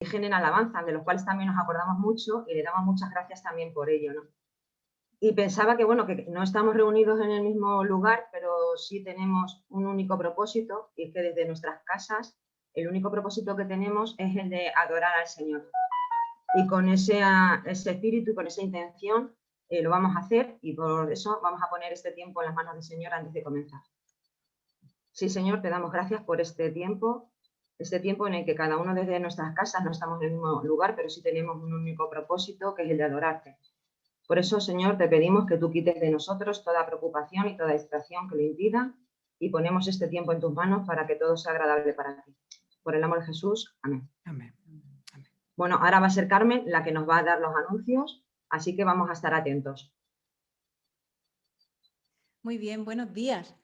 en alabanza, de los cuales también nos acordamos mucho y le damos muchas gracias también por ello, ¿no? Y pensaba que, bueno, que no estamos reunidos en el mismo lugar, pero sí tenemos un único propósito, y es que desde nuestras casas el único propósito que tenemos es el de adorar al Señor. Y con ese espíritu y con esa intención lo vamos a hacer, y por eso vamos a poner este tiempo en las manos del Señor antes de comenzar. Sí, Señor, te damos gracias por este tiempo en el que cada uno desde nuestras casas no estamos en el mismo lugar, pero sí tenemos un único propósito, que es el de adorarte. Por eso, Señor, te pedimos que tú quites de nosotros toda preocupación y toda distracción que lo impida, y ponemos este tiempo en tus manos para que todo sea agradable para ti. Por el amor de Jesús, amén. Amén. Bueno, ahora va a ser Carmen la que nos va a dar los anuncios, así que vamos a estar atentos. Muy bien, buenos días.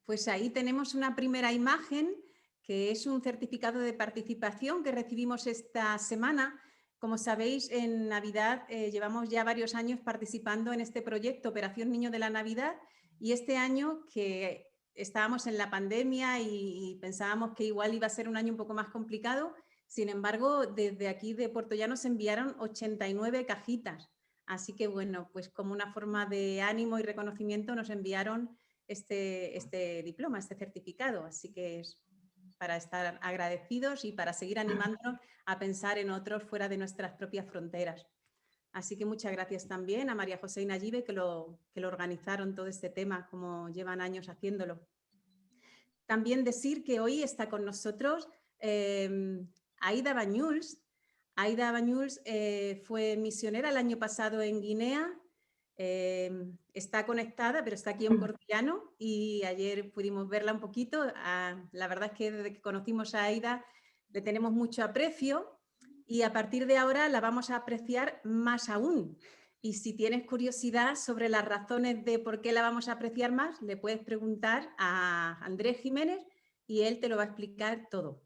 Pues ahí tenemos una primera imagen, que es un certificado de participación que recibimos esta semana. Como sabéis, en Navidad llevamos ya varios años participando en este proyecto Operación Niño de la Navidad, y este año, que estábamos en la pandemia y pensábamos que igual iba a ser un año un poco más complicado, sin embargo, desde aquí de Puertollano nos enviaron 89 cajitas. Así que, bueno, pues como una forma de ánimo y reconocimiento nos enviaron este diploma, este certificado. Así que es para estar agradecidos y para seguir animándonos a pensar en otros fuera de nuestras propias fronteras. Así que muchas gracias también a María José y Nayibe, que lo organizaron todo este tema, como llevan años haciéndolo. También decir que hoy está con nosotros Aida Bañuls. Aida Bañuls fue misionera el año pasado en Guinea. Está conectada, pero está aquí en Puertollano, y ayer pudimos verla un poquito. La verdad es que desde que conocimos a Aida le tenemos mucho aprecio, y a partir de ahora la vamos a apreciar más aún. Y si tienes curiosidad sobre las razones de por qué la vamos a apreciar más, le puedes preguntar a Andrés Jiménez y él te lo va a explicar todo.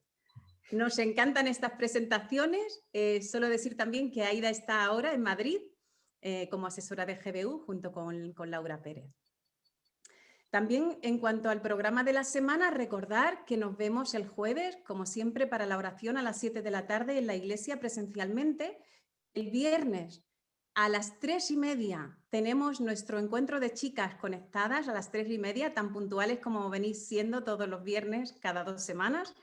Nos encantan estas presentaciones. Solo decir también que Aida está ahora en Madrid como asesora de GBU junto con Laura Pérez. También, en cuanto al programa de la semana, recordar que nos vemos el jueves, como siempre, para la oración a las 7 de la tarde en la iglesia presencialmente. El viernes a las 3:30 tenemos nuestro encuentro de chicas conectadas a las 3:30, tan puntuales como venís siendo todos los viernes cada 2 semanas.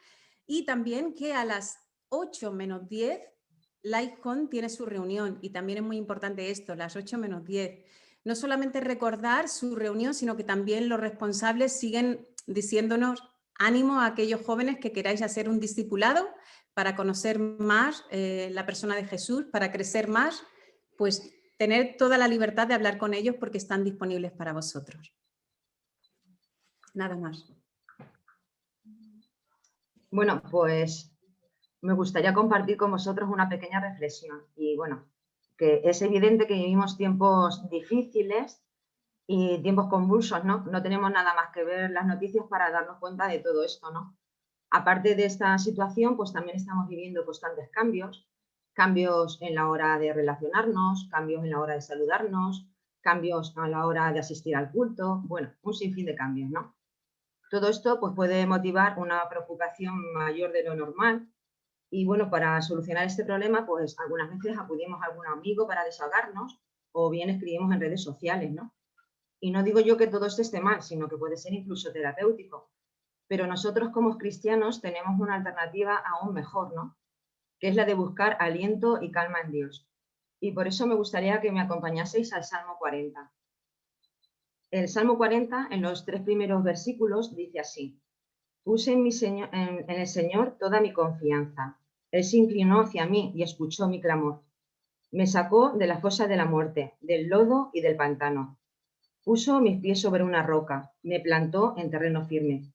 Y también que a las 8 menos 10 LifeCon tiene su reunión, y también es muy importante esto, las 8 menos 10. No solamente recordar su reunión, sino que también los responsables siguen diciéndonos ánimo a aquellos jóvenes que queráis hacer un discipulado para conocer más la persona de Jesús, para crecer más, pues tener toda la libertad de hablar con ellos porque están disponibles para vosotros. Nada más. Bueno, pues me gustaría compartir con vosotros una pequeña reflexión. Y bueno, que es evidente que vivimos tiempos difíciles y tiempos convulsos, ¿no? No tenemos nada más que ver las noticias para darnos cuenta de todo esto, ¿no? Aparte de esta situación, pues también estamos viviendo constantes cambios, cambios en la hora de relacionarnos, cambios en la hora de saludarnos, cambios a la hora de asistir al culto, bueno, un sinfín de cambios, ¿no? Todo esto pues puede motivar una preocupación mayor de lo normal, y bueno, para solucionar este problema, pues algunas veces acudimos a algún amigo para desahogarnos, o bien escribimos en redes sociales, ¿no? Y no digo yo que todo esto esté mal, sino que puede ser incluso terapéutico. Pero nosotros como cristianos tenemos una alternativa aún mejor, ¿no? Que es la de buscar aliento y calma en Dios. Y por eso me gustaría que me acompañaseis al Salmo 40. El Salmo 40, en los 3 primeros versículos, dice así: Puse en el Señor toda mi confianza. Él se inclinó hacia mí y escuchó mi clamor. Me sacó de la fosa de la muerte, del lodo y del pantano. Puso mis pies sobre una roca, me plantó en terreno firme.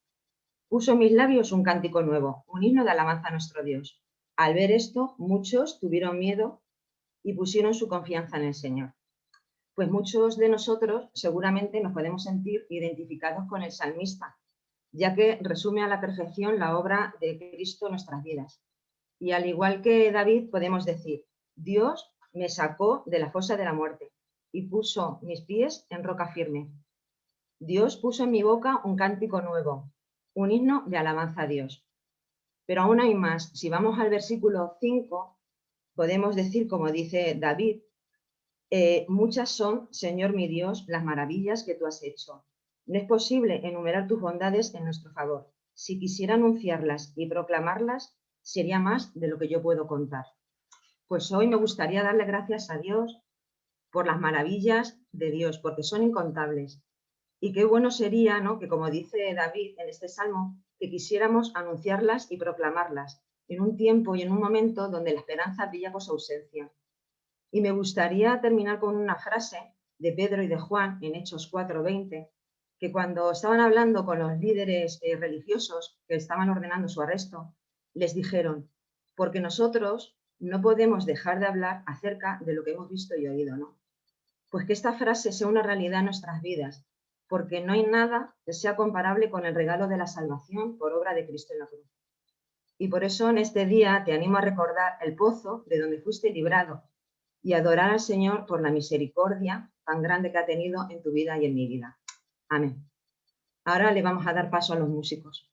Puso en mis labios un cántico nuevo, un himno de alabanza a nuestro Dios. Al ver esto, muchos tuvieron miedo y pusieron su confianza en el Señor. Pues muchos de nosotros seguramente nos podemos sentir identificados con el salmista, ya que resume a la perfección la obra de Cristo en nuestras vidas. Y al igual que David, podemos decir: Dios me sacó de la fosa de la muerte y puso mis pies en roca firme. Dios puso en mi boca un cántico nuevo, un himno de alabanza a Dios. Pero aún hay más. Si vamos al versículo 5, podemos decir, como dice David, muchas son, Señor mi Dios, las maravillas que tú has hecho. No es posible enumerar tus bondades en nuestro favor. Si quisiera anunciarlas y proclamarlas, sería más de lo que yo puedo contar. Pues hoy me gustaría darle gracias a Dios por las maravillas de Dios, porque son incontables. Y qué bueno sería, ¿no?, que, como dice David en este salmo, que quisiéramos anunciarlas y proclamarlas en un tiempo y en un momento donde la esperanza brilla por su ausencia. Y me gustaría terminar con una frase de Pedro y de Juan en Hechos 4:20, que cuando estaban hablando con los líderes religiosos que estaban ordenando su arresto, les dijeron, porque nosotros no podemos dejar de hablar acerca de lo que hemos visto y oído, ¿no? Pues que esta frase sea una realidad en nuestras vidas, porque no hay nada que sea comparable con el regalo de la salvación por obra de Cristo en la cruz. Y por eso en este día te animo a recordar el pozo de donde fuiste librado y adorar al Señor por la misericordia tan grande que ha tenido en tu vida y en mi vida. Amén. Ahora le vamos a dar paso a los músicos.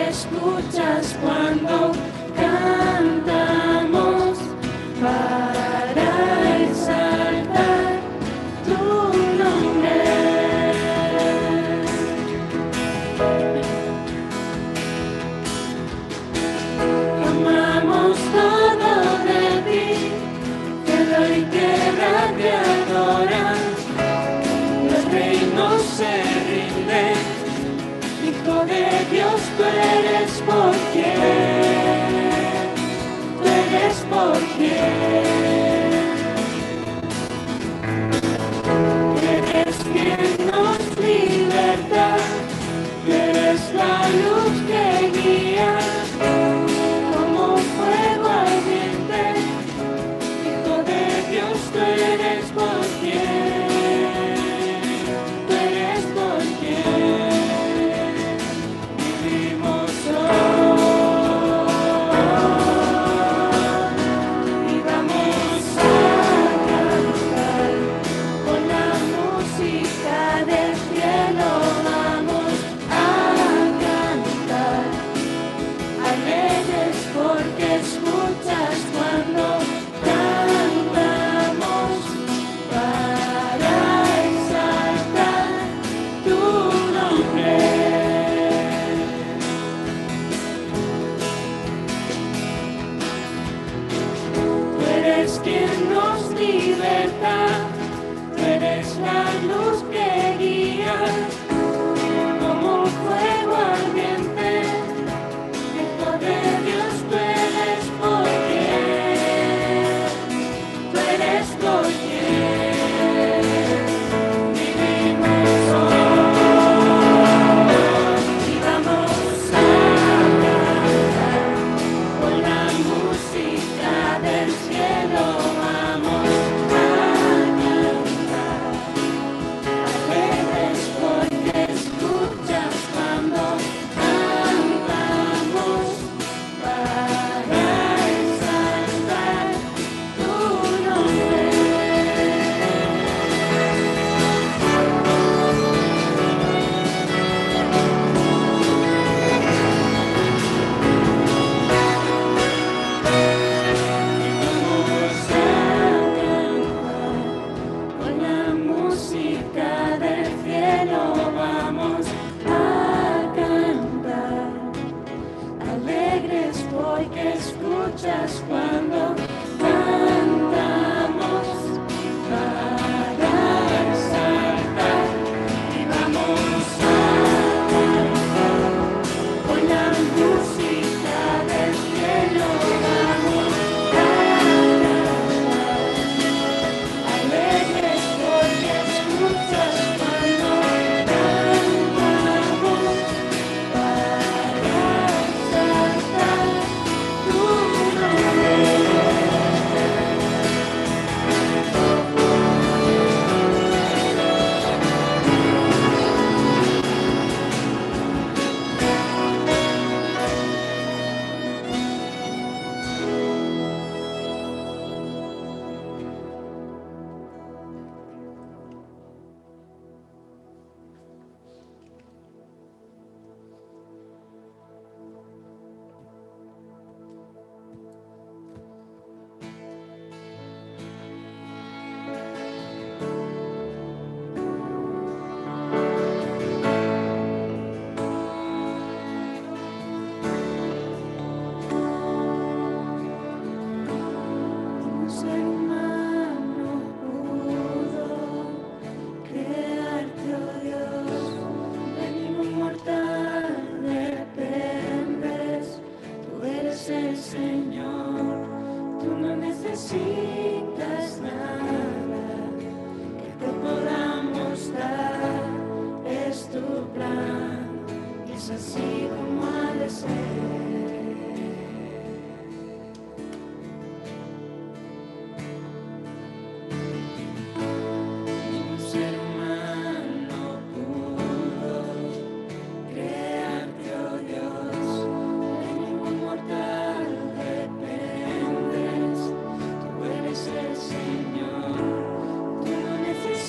Escuchas cuando cantamos para exaltar tu nombre. Amamos todo de ti, cielo y tierra te adoran, los reinos se rinden. Hijo de Dios, tú eres por quien, tú eres por quien. Eres quien nos liberta, eres la luz que guía, como fuego ardiente. Hijo de Dios, tú eres por quien, tú eres por quien.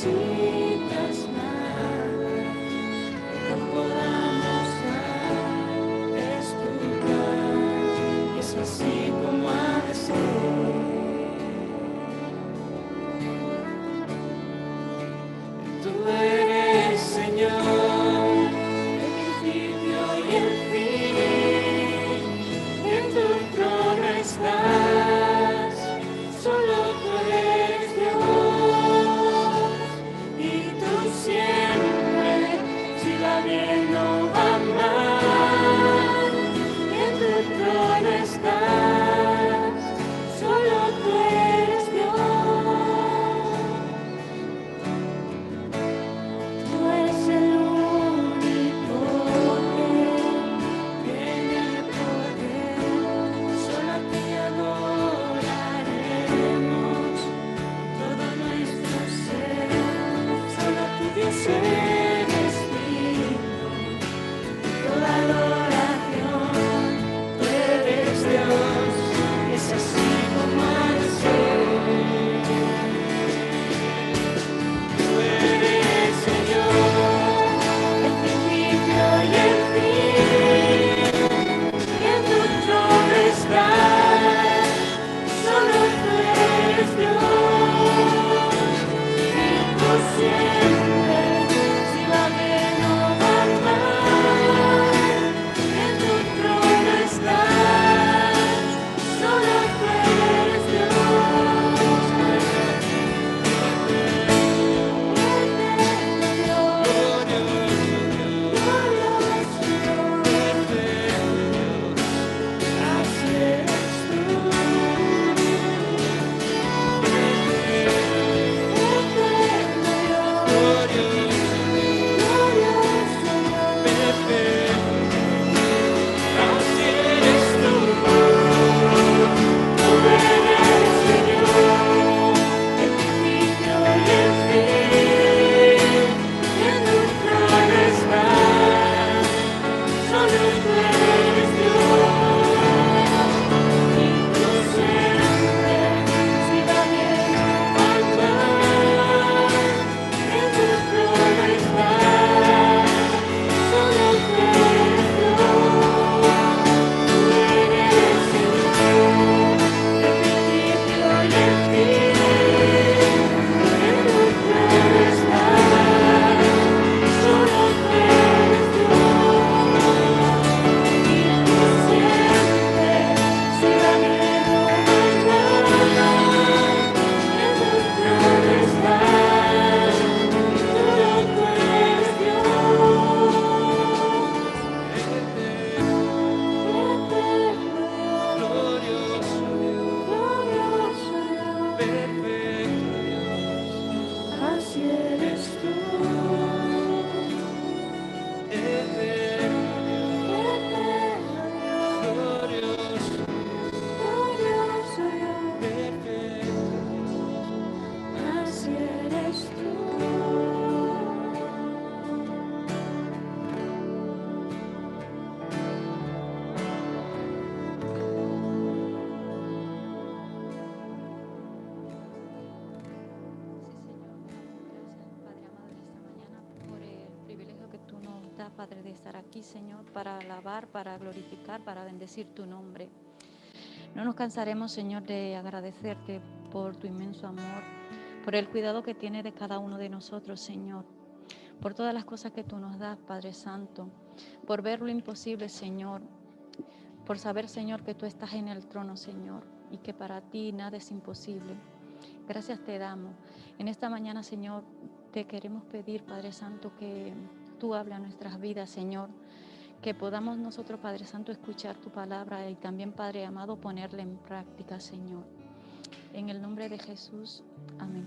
necesitas nada, no podamos dar, es tu plan, es así como ha de ser. Tú eres Señor, el principio y el fin, en tu trono estás, solo tú eres Dios, y tú siempre, si va bien no va mal, en tu trono estás, solo tú eres Dios. Tú eres el único que tiene el poder, solo a ti adoraremos todo nuestro ser, solo a tu Dios eres digno, toda adoración, tú eres Dios, es así como ha de ser. Tú eres Señor, el principio y el fin, y en tu trono estás, solo tú eres Dios, y tú siempre, si va bien o va mal, en tu trono estás, solo tú eres Dios. Así eres tú, glorioso Dios, así eres tú. Padre amado, en esta mañana por el privilegio que tú nos das, Padre, de estar aquí, Señor, para alabar, para glorificar, para bendecir tu nombre. No nos cansaremos, Señor, de agradecerte por tu inmenso amor, por el cuidado que tienes de cada uno de nosotros, Señor, por todas las cosas que tú nos das, Padre Santo, por ver lo imposible, Señor, por saber, Señor, que tú estás en el trono, Señor, y que para ti nada es imposible. Gracias te damos. En esta mañana, Señor, te queremos pedir, Padre Santo, que tú hables a nuestras vidas, Señor, que podamos nosotros, Padre Santo, escuchar tu palabra y también, Padre amado, ponerla en práctica, Señor. En el nombre de Jesús, amén.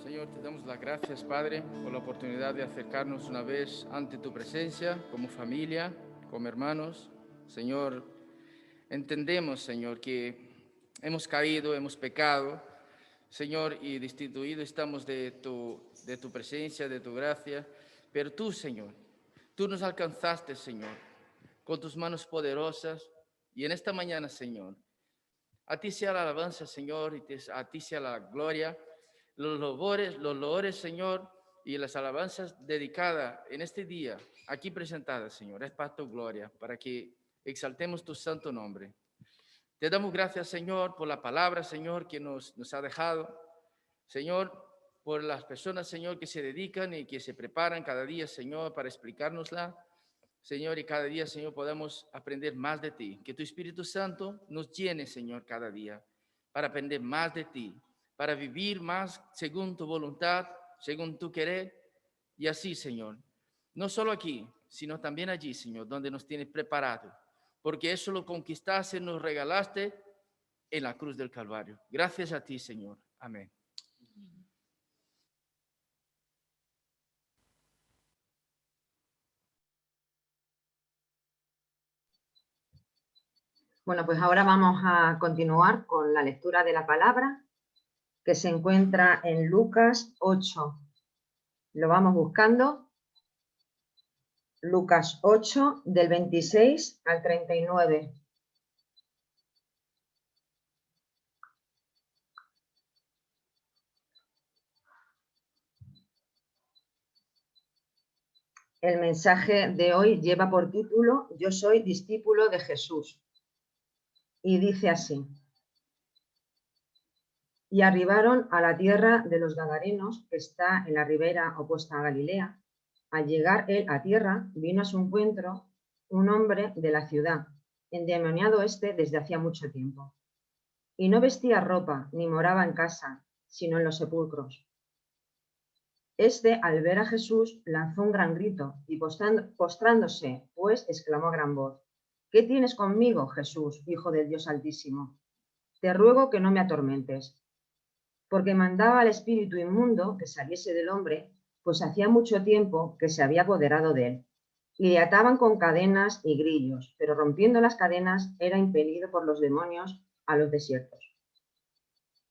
Señor, te damos las gracias, Padre, por la oportunidad de acercarnos una vez ante tu presencia, como familia, como hermanos. Señor, entendemos, Señor, que hemos caído, hemos pecado, Señor, y destituido estamos de tu presencia, de tu gracia. Pero tú, Señor, tú nos alcanzaste, Señor, con tus manos poderosas. Y en esta mañana, Señor, a ti sea la alabanza, Señor, y a ti sea la gloria. Los loores, Señor, y las alabanzas dedicadas en este día, aquí presentadas, Señor, es para tu gloria, para que exaltemos tu santo nombre. Te damos gracias, Señor, por la palabra, Señor, que nos ha dejado. Señor, por las personas, Señor, que se dedican y que se preparan cada día, Señor, para explicárnosla. Señor, y cada día, Señor, podamos aprender más de ti. Que tu Espíritu Santo nos llene, Señor, cada día, para aprender más de ti, para vivir más según tu voluntad, según tu querer. Y así, Señor, no solo aquí, sino también allí, Señor, donde nos tienes preparado. Porque eso lo conquistaste, nos regalaste en la cruz del Calvario. Gracias a ti, Señor. Amén. Bueno, pues ahora vamos a continuar con la lectura de la palabra que se encuentra en Lucas 8. Lo vamos buscando. Lucas 8, del 26 al 39. El mensaje de hoy lleva por título Yo soy discípulo de Jesús. Y dice así: Y arribaron a la tierra de los Gadarenos, que está en la ribera opuesta a Galilea. Al llegar él a tierra, vino a su encuentro un hombre de la ciudad, endemoniado desde hacía mucho tiempo. Y no vestía ropa, ni moraba en casa, sino en los sepulcros. Al ver a Jesús, lanzó un gran grito, y postrándose, pues, exclamó a gran voz: ¿Qué tienes conmigo, Jesús, Hijo del Dios Altísimo? Te ruego que no me atormentes. Porque mandaba al espíritu inmundo que saliese del hombre, pues hacía mucho tiempo que se había apoderado de él. Y le ataban con cadenas y grillos, pero rompiendo las cadenas era impelido por los demonios a los desiertos.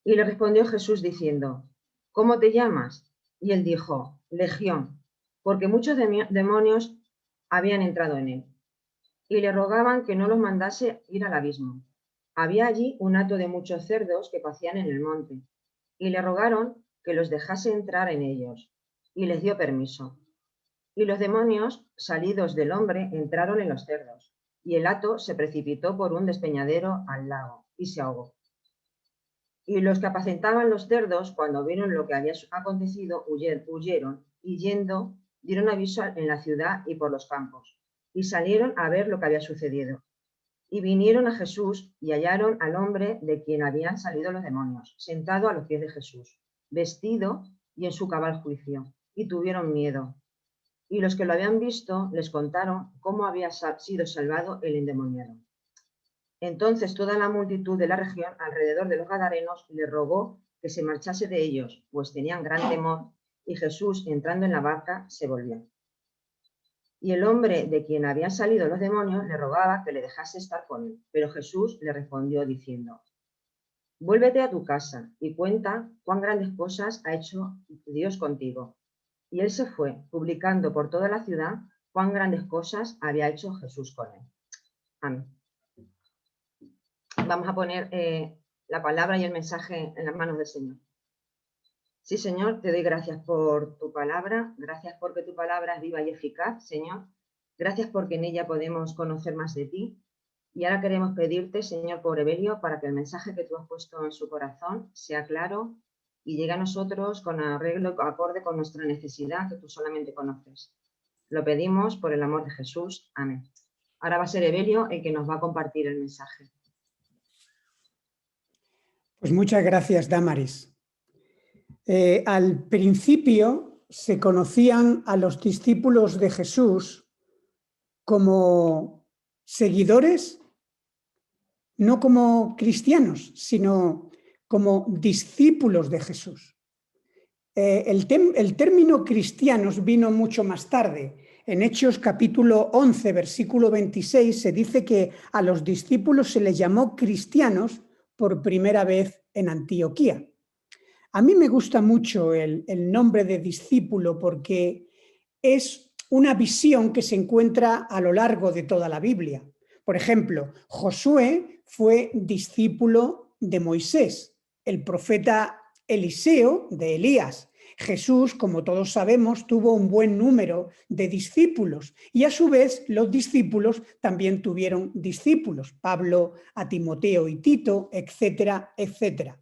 Y le respondió Jesús diciendo: ¿Cómo te llamas? Y él dijo: Legión, porque muchos demonios habían entrado en él. Y le rogaban que no los mandase ir al abismo. Había allí un hato de muchos cerdos que pacían en el monte, y le rogaron que los dejase entrar en ellos, y les dio permiso. Y los demonios, salidos del hombre, entraron en los cerdos, y el hato se precipitó por un despeñadero al lago, y se ahogó. Y los que apacentaban los cerdos, cuando vieron lo que había acontecido, huyeron, y yendo, dieron aviso en la ciudad y por los campos, y salieron a ver lo que había sucedido. Y vinieron a Jesús y hallaron al hombre de quien habían salido los demonios, sentado a los pies de Jesús, vestido y en su cabal juicio, y tuvieron miedo. Y los que lo habían visto les contaron cómo había sido salvado el endemoniado. Entonces toda la multitud de la región alrededor de los Gadarenos le rogó que se marchase de ellos, pues tenían gran temor, y Jesús, entrando en la barca, se volvió. Y el hombre de quien habían salido los demonios le rogaba que le dejase estar con él, pero Jesús le respondió diciendo: Vuélvete a tu casa y cuenta cuán grandes cosas ha hecho Dios contigo. Y él se fue, publicando por toda la ciudad cuán grandes cosas había hecho Jesús con él. Amén. Vamos a poner la palabra y el mensaje en las manos del Señor. Sí, Señor, te doy gracias por tu palabra, gracias porque tu palabra es viva y eficaz, Señor. Gracias porque en ella podemos conocer más de ti. Y ahora queremos pedirte, Señor, por Evelio, para que el mensaje que tú has puesto en su corazón sea claro y llegue a nosotros con arreglo, acorde con nuestra necesidad que tú solamente conoces. Lo pedimos por el amor de Jesús. Amén. Ahora va a ser Evelio el que nos va a compartir el mensaje. Pues muchas gracias, Damaris. Al principio se conocían a los discípulos de Jesús como seguidores, no como cristianos, sino como discípulos de Jesús. El término cristianos vino mucho más tarde. En Hechos capítulo 11, versículo 26, se dice que a los discípulos se les llamó cristianos por primera vez en Antioquía. A mí me gusta mucho el nombre de discípulo porque es una visión que se encuentra a lo largo de toda la Biblia. Por ejemplo, Josué fue discípulo de Moisés, el profeta Eliseo de Elías. Jesús, como todos sabemos, tuvo un buen número de discípulos y a su vez los discípulos también tuvieron discípulos, Pablo a Timoteo y Tito, etcétera, etcétera.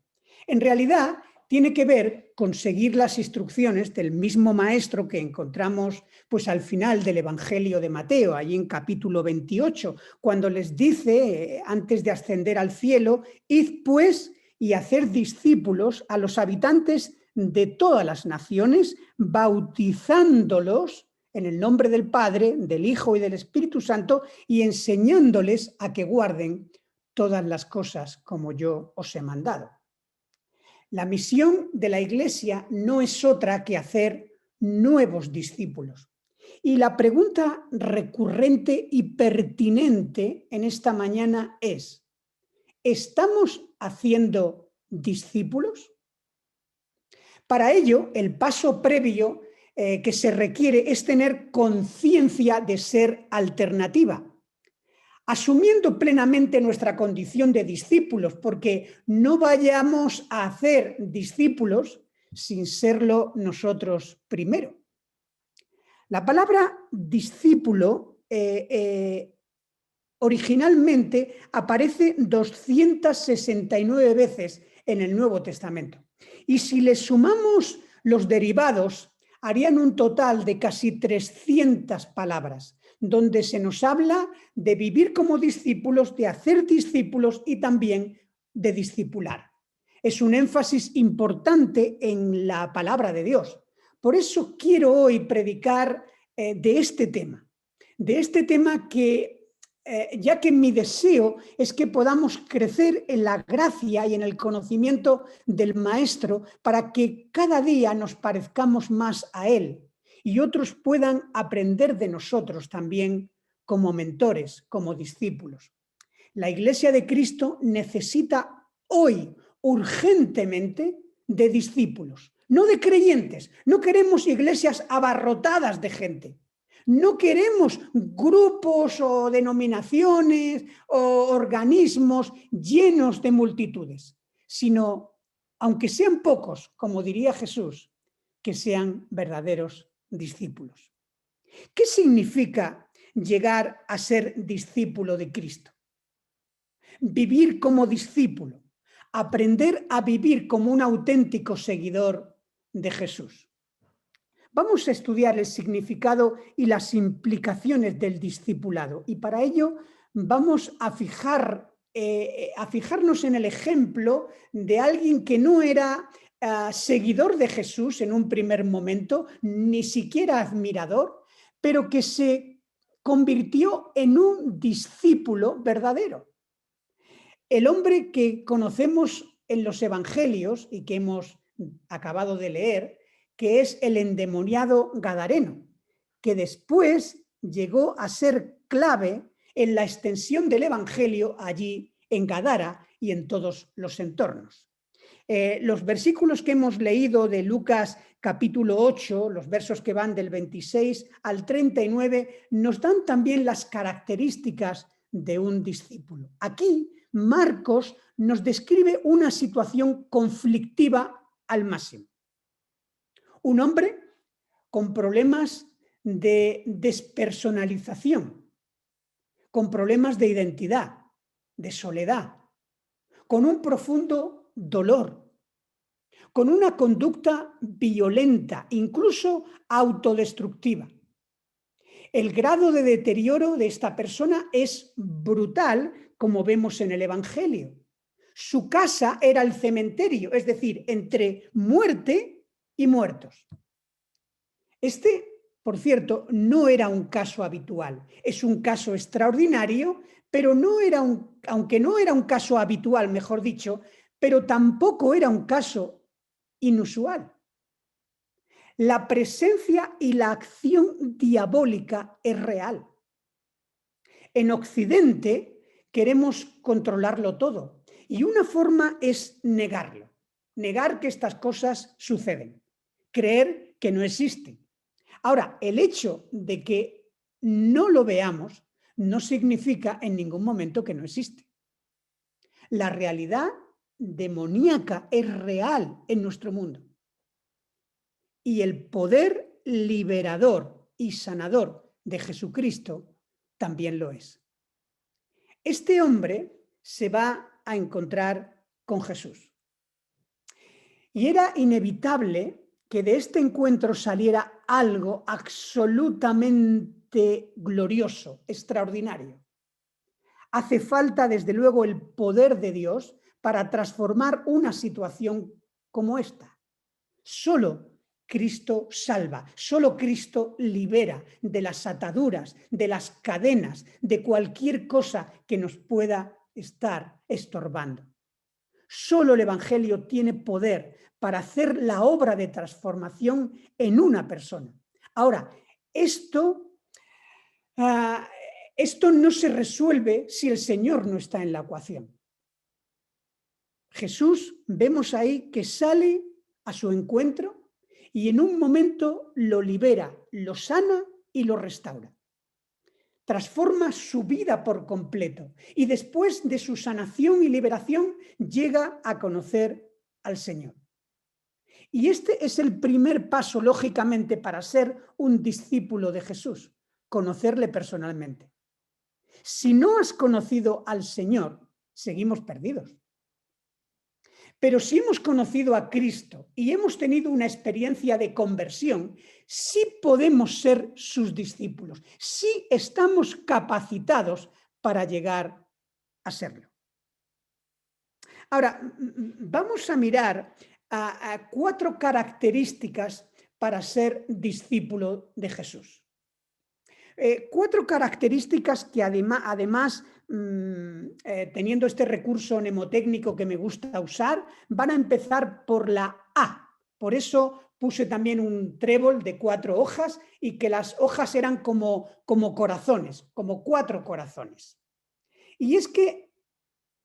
En realidad, tiene que ver con seguir las instrucciones del mismo maestro que encontramos pues, al final del Evangelio de Mateo, allí en capítulo 28, cuando les dice, antes de ascender al cielo, id pues y hacer discípulos a los habitantes de todas las naciones, bautizándolos en el nombre del Padre, del Hijo y del Espíritu Santo y enseñándoles a que guarden todas las cosas como yo os he mandado. La misión de la Iglesia no es otra que hacer nuevos discípulos. Y la pregunta recurrente y pertinente en esta mañana es, ¿estamos haciendo discípulos? Para ello, el paso previo que se requiere es tener conciencia de ser alternativa, asumiendo plenamente nuestra condición de discípulos, porque no vayamos a hacer discípulos sin serlo nosotros primero. La palabra discípulo originalmente aparece 269 veces en el Nuevo Testamento. Y si le sumamos los derivados, harían un total de casi 300 palabras, donde se nos habla de vivir como discípulos, de hacer discípulos y también de discipular. Es un énfasis importante en la palabra de Dios. Por eso quiero hoy predicar de este tema que ya que mi deseo es que podamos crecer en la gracia y en el conocimiento del Maestro para que cada día nos parezcamos más a Él y otros puedan aprender de nosotros también como mentores, como discípulos. La Iglesia de Cristo necesita hoy urgentemente de discípulos, no de creyentes. No queremos iglesias abarrotadas de gente. No queremos grupos o denominaciones o organismos llenos de multitudes, sino, aunque sean pocos, como diría Jesús, que sean verdaderos discípulos. ¿Qué significa llegar a ser discípulo de Cristo? Vivir como discípulo, aprender a vivir como un auténtico seguidor de Jesús. Vamos a estudiar el significado y las implicaciones del discipulado y para ello vamos a fijarnos en el ejemplo de alguien que no era seguidor de Jesús en un primer momento, ni siquiera admirador, pero que se convirtió en un discípulo verdadero. El hombre que conocemos en los evangelios y que hemos acabado de leer, que es el endemoniado gadareno, que después llegó a ser clave en la extensión del evangelio allí en Gadara y en todos los entornos. Los versículos que hemos leído de Lucas capítulo 8, los versos que van del 26 al 39, nos dan también las características de un discípulo. Aquí Marcos nos describe una situación conflictiva al máximo. Un hombre con problemas de despersonalización, con problemas de identidad, de soledad, con un profundo dolor, con una conducta violenta, incluso autodestructiva. El grado de deterioro de esta persona es brutal, como vemos en el Evangelio. Su casa era el cementerio, es decir, entre muerte y muertos. Este, por cierto, no era un caso habitual, es un caso extraordinario, pero aunque no era un caso habitual, mejor dicho, pero tampoco era un caso inusual. La presencia y la acción diabólica es real. En Occidente queremos controlarlo todo y una forma es negarlo, negar que estas cosas suceden, creer que no existen. Ahora, el hecho de que no lo veamos no significa en ningún momento que no existe. La realidad demoníaca es real en nuestro mundo. Y el poder liberador y sanador de Jesucristo también lo es. Este hombre se va a encontrar con Jesús. Y era inevitable que de este encuentro saliera algo absolutamente glorioso, extraordinario. Hace falta, desde luego, el poder de Dios para transformar una situación como esta. Solo Cristo salva, solo Cristo libera de las ataduras, de las cadenas, de cualquier cosa que nos pueda estar estorbando. Solo el Evangelio tiene poder para hacer la obra de transformación en una persona. Ahora, esto no se resuelve si el Señor no está en la ecuación. Jesús, vemos ahí que sale a su encuentro y en un momento lo libera, lo sana y lo restaura. Transforma su vida por completo y después de su sanación y liberación llega a conocer al Señor. Y este es el primer paso, lógicamente, para ser un discípulo de Jesús, conocerle personalmente. Si no has conocido al Señor, seguimos perdidos. Pero si hemos conocido a Cristo y hemos tenido una experiencia de conversión, sí podemos ser sus discípulos, sí estamos capacitados para llegar a serlo. Ahora, vamos a mirar a 4 características para ser discípulo de Jesús. 4 características que además teniendo este recurso mnemotécnico que me gusta usar, van a empezar por la A. Por eso puse también un trébol de 4 hojas y que las hojas eran como corazones, como 4 corazones. Y es que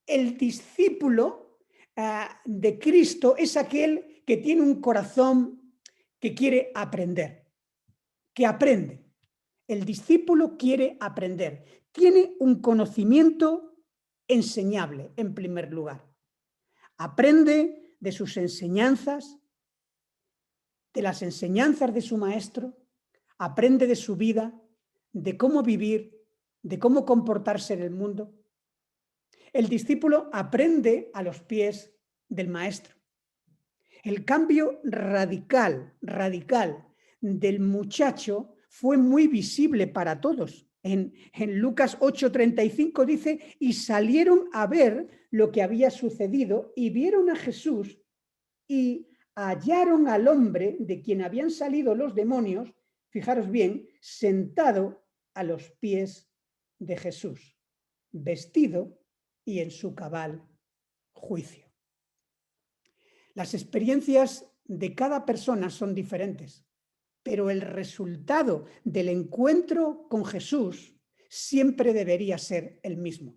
el discípulo de Cristo es aquel que tiene un corazón que quiere aprender, que aprende. El discípulo quiere aprender. Tiene un conocimiento enseñable, en primer lugar. Aprende de sus enseñanzas, de las enseñanzas de su maestro, aprende de su vida, de cómo vivir, de cómo comportarse en el mundo. El discípulo aprende a los pies del maestro. El cambio radical del muchacho fue muy visible para todos. En Lucas 8:35 dice, y salieron a ver lo que había sucedido y vieron a Jesús y hallaron al hombre de quien habían salido los demonios, fijaros bien, sentado a los pies de Jesús, vestido y en su cabal juicio. Las experiencias de cada persona son diferentes, pero el resultado del encuentro con Jesús siempre debería ser el mismo.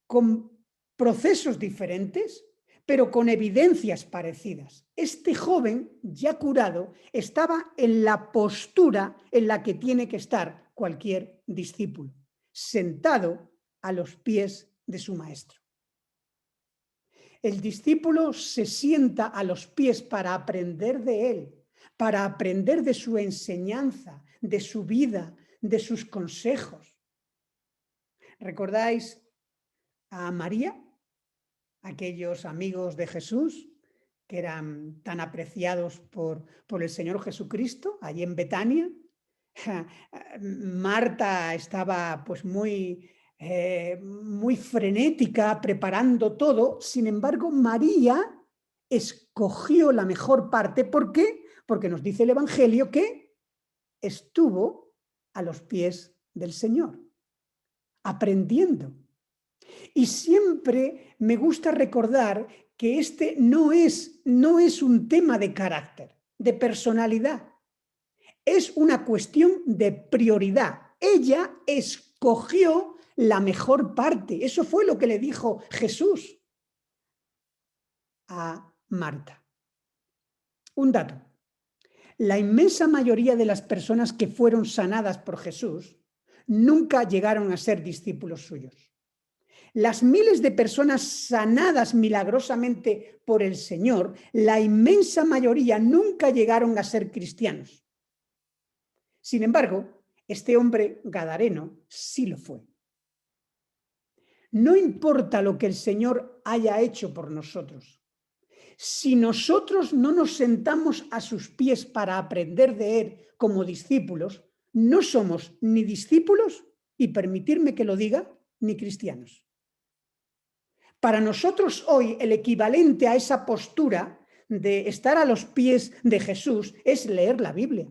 Con procesos diferentes, pero con evidencias parecidas. Este joven, ya curado, estaba en la postura en la que tiene que estar cualquier discípulo, sentado a los pies de su maestro. El discípulo se sienta a los pies para aprender de él, para aprender de su enseñanza, de su vida, de sus consejos. ¿Recordáis a María? Aquellos amigos de Jesús que eran tan apreciados por el Señor Jesucristo, allí en Betania. Marta estaba pues muy frenética, preparando todo. Sin embargo, María escogió la mejor parte. ¿Por qué? Porque nos dice el Evangelio que estuvo a los pies del Señor, aprendiendo. Y siempre me gusta recordar que este no es un tema de carácter. de personalidad. Es una cuestión de prioridad. Ella escogió la mejor parte. Eso fue lo que le dijo Jesús a Marta. Un dato. La inmensa mayoría de las personas que fueron sanadas por Jesús nunca llegaron a ser discípulos suyos. Las miles de personas sanadas milagrosamente por el Señor, la inmensa mayoría nunca llegaron a ser cristianos. Sin embargo, este hombre gadareno sí lo fue. No importa lo que el Señor haya hecho por nosotros. Si nosotros no nos sentamos a sus pies para aprender de Él como discípulos, no somos ni discípulos, y permitirme que lo diga, ni cristianos. Para nosotros hoy el equivalente a esa postura de estar a los pies de Jesús es leer la Biblia.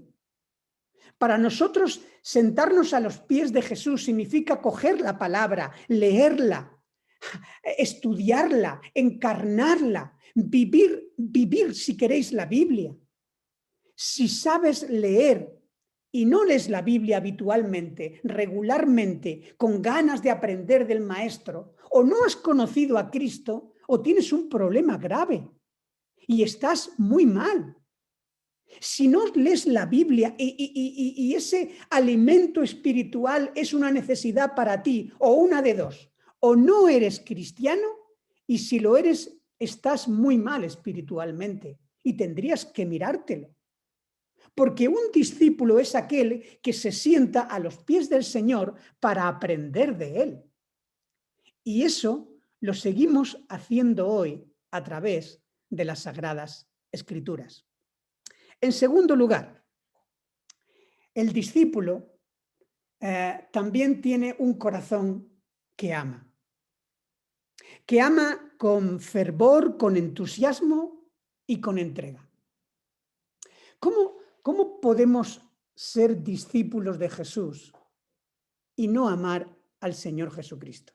Para nosotros sentarnos a los pies de Jesús significa coger la palabra, leerla, estudiarla, encarnarla, vivir si queréis la Biblia. Si sabes leer y no lees la Biblia habitualmente, regularmente, con ganas de aprender del Maestro, o no has conocido a Cristo, o tienes un problema grave y estás muy mal. Si no lees la Biblia y ese alimento espiritual es una necesidad para ti, o una de dos, o no eres cristiano, y si lo eres, estás muy mal espiritualmente y tendrías que mirártelo. Porque un discípulo es aquel que se sienta a los pies del Señor para aprender de Él. Y eso lo seguimos haciendo hoy a través de las Sagradas Escrituras. En segundo lugar, el discípulo también tiene un corazón que ama con fervor, con entusiasmo y con entrega. ¿Cómo podemos ser discípulos de Jesús y no amar al Señor Jesucristo?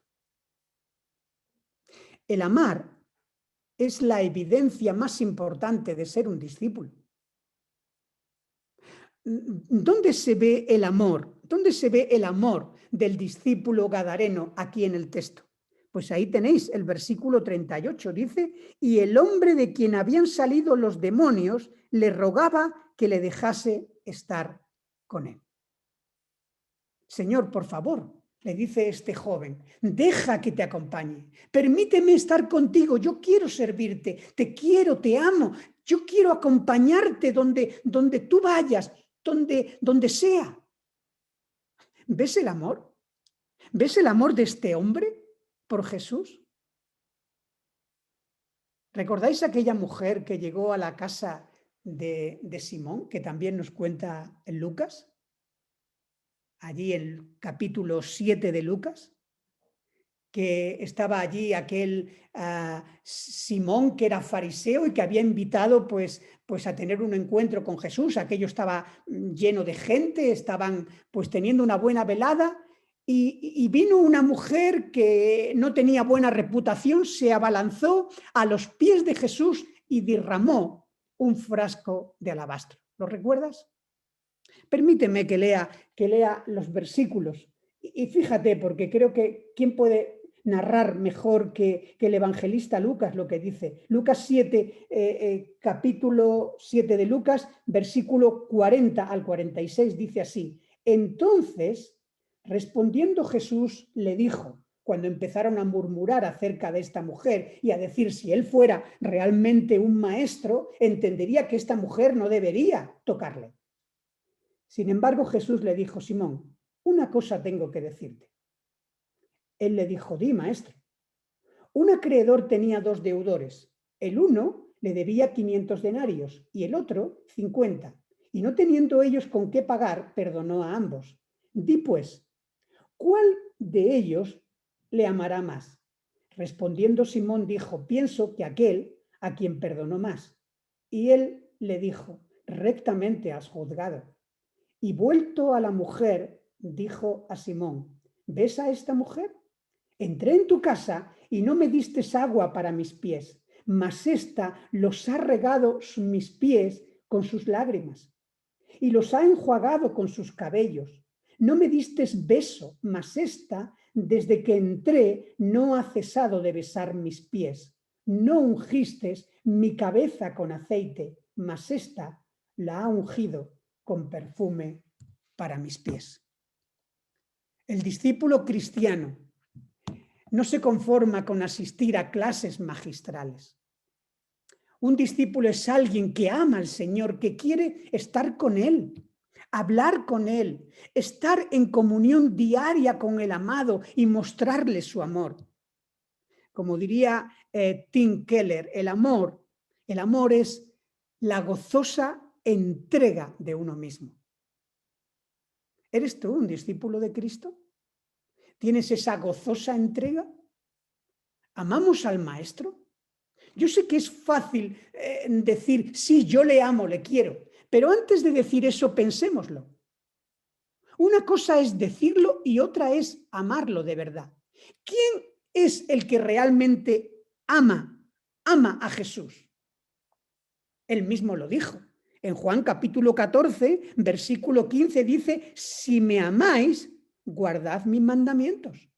El amar es la evidencia más importante de ser un discípulo. ¿Dónde se ve el amor? ¿Dónde se ve el amor del discípulo gadareno aquí en el texto? Pues ahí tenéis el versículo 38, dice: y el hombre de quien habían salido los demonios le rogaba que le dejase estar con él. Señor, por favor, le dice este joven, deja que te acompañe, permíteme estar contigo, yo quiero servirte, te quiero, te amo, yo quiero acompañarte donde tú vayas, donde sea. ¿Ves el amor? ¿Ves el amor de este hombre por Jesús? ¿Recordáis aquella mujer que llegó a la casa de Simón, que también nos cuenta en Lucas? Allí en el capítulo 7 de Lucas, que estaba allí aquel Simón, que era fariseo y que había invitado pues a tener un encuentro con Jesús. Aquello estaba lleno de gente, estaban pues teniendo una buena velada, y vino una mujer que no tenía buena reputación, se abalanzó a los pies de Jesús y derramó un frasco de alabastro. ¿Lo recuerdas? Permíteme que lea los versículos. Y fíjate, porque creo que ¿quién puede narrar mejor que el evangelista Lucas lo que dice? Lucas 7, capítulo 7 de Lucas, versículo 40 al 46, dice así: entonces, respondiendo Jesús, le dijo, cuando empezaron a murmurar acerca de esta mujer y a decir si él fuera realmente un maestro, entendería que esta mujer no debería tocarle. Sin embargo, Jesús le dijo: Simón, una cosa tengo que decirte. Él le dijo: di, maestro. Un acreedor tenía 2 deudores. El uno le debía 500 denarios y el otro 50. Y no teniendo ellos con qué pagar, perdonó a ambos. Di pues, ¿cuál de ellos le amará más? Respondiendo Simón dijo: pienso que aquel a quien perdonó más. Y él le dijo: rectamente has juzgado. Y vuelto a la mujer, dijo a Simón: ¿ves a esta mujer? Entré en tu casa y no me diste agua para mis pies, mas ésta los ha regado mis pies con sus lágrimas y los ha enjuagado con sus cabellos. No me distes beso, mas esta, desde que entré, no ha cesado de besar mis pies. No ungistes mi cabeza con aceite, mas esta la ha ungido con perfume para mis pies. El discípulo cristiano no se conforma con asistir a clases magistrales. Un discípulo es alguien que ama al Señor, que quiere estar con Él, hablar con Él, estar en comunión diaria con el amado y mostrarle su amor. Como diría Tim Keller, el amor es la gozosa entrega de uno mismo. ¿Eres tú un discípulo de Cristo? ¿Tienes esa gozosa entrega? ¿Amamos al Maestro? Yo sé que es fácil decir, sí, yo le amo, le quiero, pero antes de decir eso, pensémoslo. Una cosa es decirlo y otra es amarlo de verdad. ¿Quién es el que realmente ama a Jesús? Él mismo lo dijo. En Juan capítulo 14, versículo 15 dice, si me amáis, guardad mis mandamientos.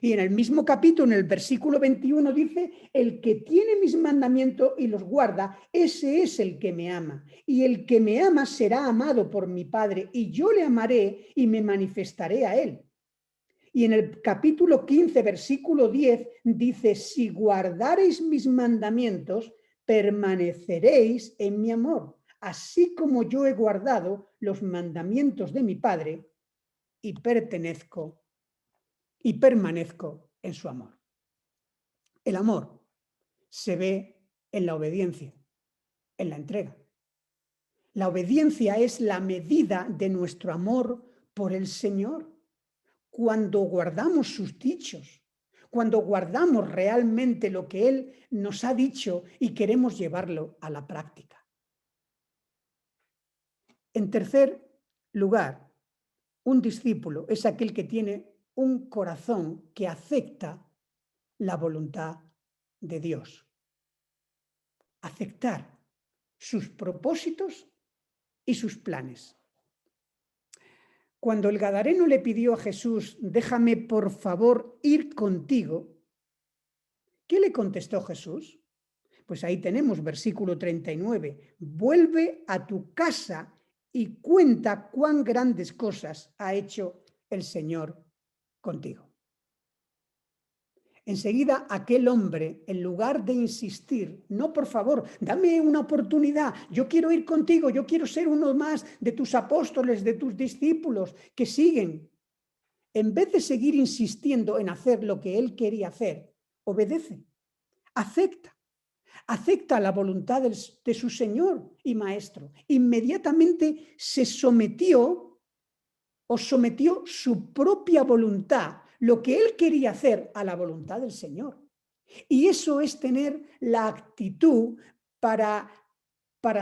Y en el mismo capítulo, en el versículo 21 dice, el que tiene mis mandamientos y los guarda, ese es el que me ama. Y el que me ama será amado por mi Padre, y yo le amaré y me manifestaré a él. Y en el capítulo 15, versículo 10 dice, si guardareis mis mandamientos, permaneceréis en mi amor, así como yo he guardado los mandamientos de mi Padre y permanezco en su amor. El amor se ve en la obediencia, en la entrega. La obediencia es la medida de nuestro amor por el Señor. Cuando guardamos sus dichos, cuando guardamos realmente lo que Él nos ha dicho y queremos llevarlo a la práctica. En tercer lugar, un discípulo es aquel que tiene un corazón que acepta la voluntad de Dios. Aceptar sus propósitos y sus planes. Cuando el gadareno le pidió a Jesús, déjame por favor ir contigo, ¿qué le contestó Jesús? Pues ahí tenemos versículo 39. Vuelve a tu casa y cuenta cuán grandes cosas ha hecho el Señor contigo. Enseguida aquel hombre, en lugar de insistir, no, por favor, dame una oportunidad, yo quiero ir contigo, yo quiero ser uno más de tus apóstoles, de tus discípulos que siguen. En vez de seguir insistiendo en hacer lo que él quería hacer, obedece, acepta la voluntad de su Señor y Maestro. Inmediatamente se sometió su propia voluntad, lo que él quería hacer, a la voluntad del Señor. Y eso es tener la actitud para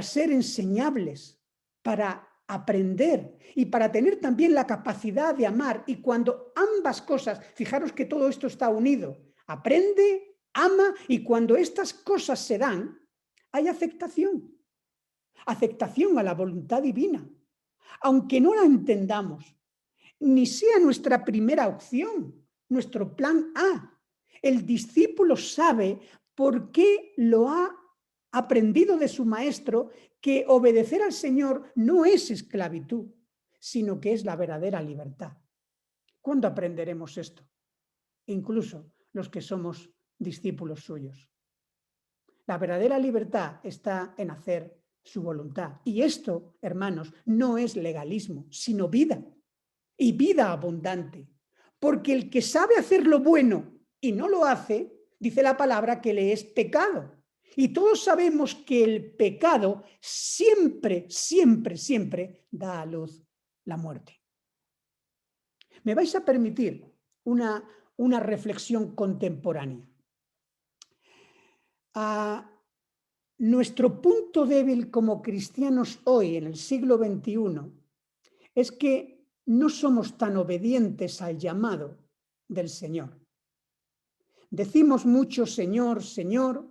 ser enseñables, para aprender y para tener también la capacidad de amar. Y cuando ambas cosas, fijaros que todo esto está unido, aprende, ama, y cuando estas cosas se dan, hay aceptación a la voluntad divina, aunque no la entendamos, ni sea nuestra primera opción, nuestro plan A. El discípulo sabe por qué lo ha aprendido de su maestro, que obedecer al Señor no es esclavitud, sino que es la verdadera libertad. ¿Cuándo aprenderemos esto? Incluso los que somos discípulos suyos. La verdadera libertad está en hacer su voluntad. Y esto, hermanos, no es legalismo, sino vida. Y vida abundante. Porque el que sabe hacer lo bueno y no lo hace, dice la palabra que le es pecado. Y todos sabemos que el pecado siempre da a luz la muerte. Me vais a permitir una reflexión contemporánea. Nuestro punto débil como cristianos hoy, en el siglo XXI, es que no somos tan obedientes al llamado del Señor. Decimos mucho Señor, Señor,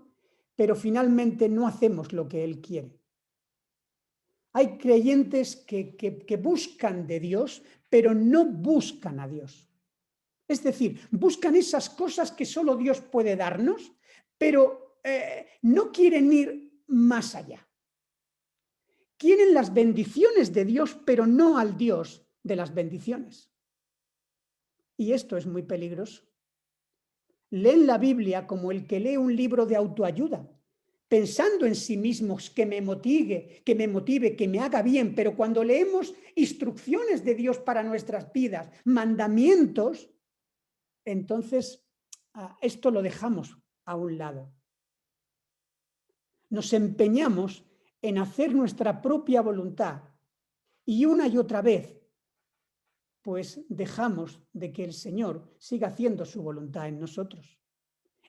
pero finalmente no hacemos lo que Él quiere. Hay creyentes que buscan de Dios, pero no buscan a Dios. Es decir, buscan esas cosas que solo Dios puede darnos, pero no quieren ir más allá. Quieren las bendiciones de Dios, pero no al Dios de las bendiciones. Y esto es muy peligroso. Leen la Biblia como el que lee un libro de autoayuda, pensando en sí mismos que me motive, que me haga bien, pero cuando leemos instrucciones de Dios para nuestras vidas, mandamientos, entonces esto lo dejamos a un lado. Nos empeñamos en hacer nuestra propia voluntad y una y otra vez, pues dejamos de que el Señor siga haciendo su voluntad en nosotros.